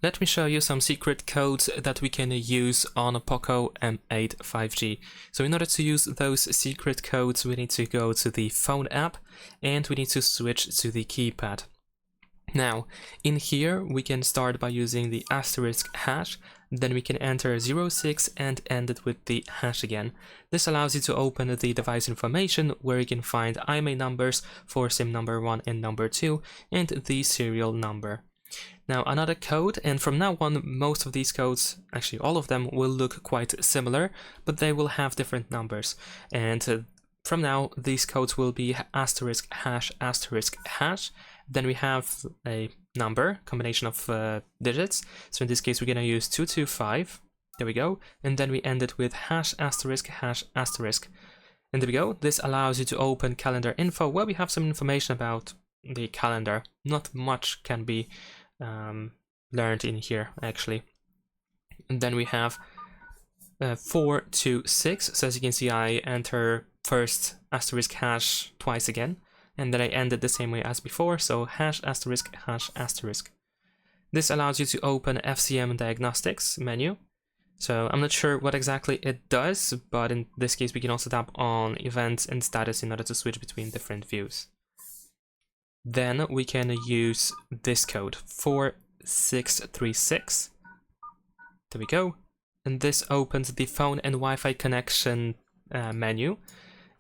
Let me show you some secret codes that we can use on a POCO M8 5G. So in order to use those secret codes, we need to go to the phone app and we need to switch to the keypad. Now, in here, we can start by using the asterisk hash, then we can enter 06 and end it with the hash again. This allows you to open the device information where you can find IMEI numbers for SIM number 1 and number 2 and the serial number. Now another code, and from now on most of these codes, actually all of them, will look quite similar, but they will have different numbers. And from now these codes will be asterisk hash asterisk hash. Then we have a number, combination of digits. So in this case we're gonna use 225. There we go. And then we end it with hash asterisk hash asterisk. And there we go. This allows you to open calendar info where we have some information about the calendar. Not much can be learned in here actually. And then we have 426. So as you can see, I enter first asterisk hash twice again, and then I end it the same way as before, so hash asterisk hash asterisk. This allows you to open FCM diagnostics menu. So I'm not sure what exactly it does, but in this case we can also tap on events and status in order to switch between different views. Then we can use this code, 4636. There we go. And this opens the phone and Wi-Fi connection menu.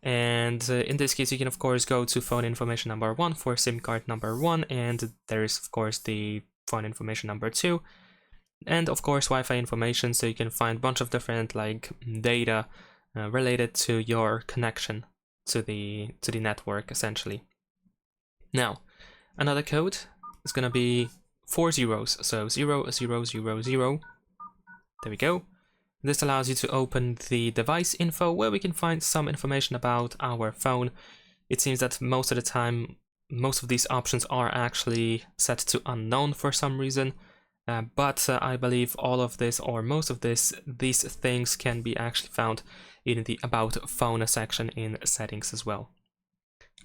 And in this case, you can of course go to phone information number 1 for SIM card number 1, and there is of course the phone information number 2, and of course Wi-Fi information, so you can find a bunch of different like data related to your connection to the network essentially. Now, another code is gonna be 4 zeros, so 0000. There we go. This allows you to open the device info where we can find some information about our phone. It seems that most of the time, most of these options are actually set to unknown for some reason, but I believe all of this, or most of these things can be actually found in the About Phone section in settings as well.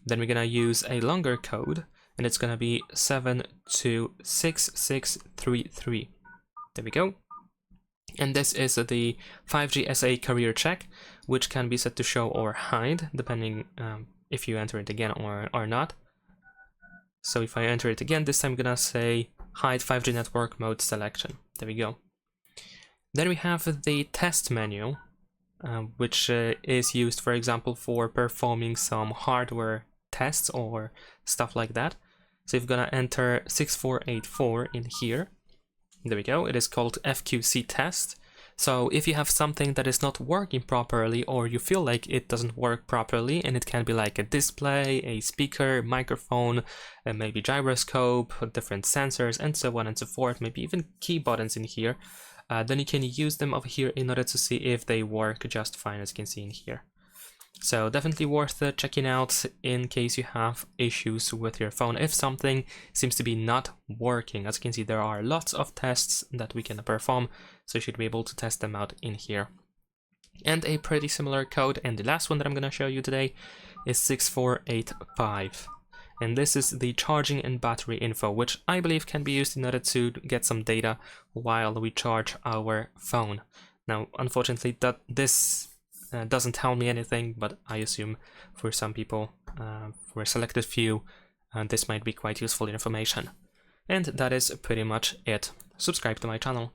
Then we're gonna use a longer code, and it's gonna be 726633. There we go. And this is the 5G SA career check, which can be set to show or hide, depending if you enter it again or not. So if I enter it again, this time I'm gonna say hide 5G network mode selection. There we go. Then we have the test menu, which is used, for example, for performing some hardware tests or stuff like that. So you're gonna enter 6484 in here. There we go. It is called FQC test. So if you have something that is not working properly, or you feel like it doesn't work properly, and it can be like a display, a speaker, microphone, maybe gyroscope, different sensors, and so on and so forth, maybe even key buttons in here, then you can use them over here in order to see if they work just fine, as you can see in here. So definitely worth checking out in case you have issues with your phone. If something seems to be not working, as you can see, there are lots of tests that we can perform, so you should be able to test them out in here. And a pretty similar code, and the last one that I'm going to show you today is 6485. And this is the charging and battery info, which I believe can be used in order to get some data while we charge our phone. Now, unfortunately, this doesn't tell me anything, but I assume for some people, for a selected few, this might be quite useful information. And that is pretty much it. Subscribe to my channel.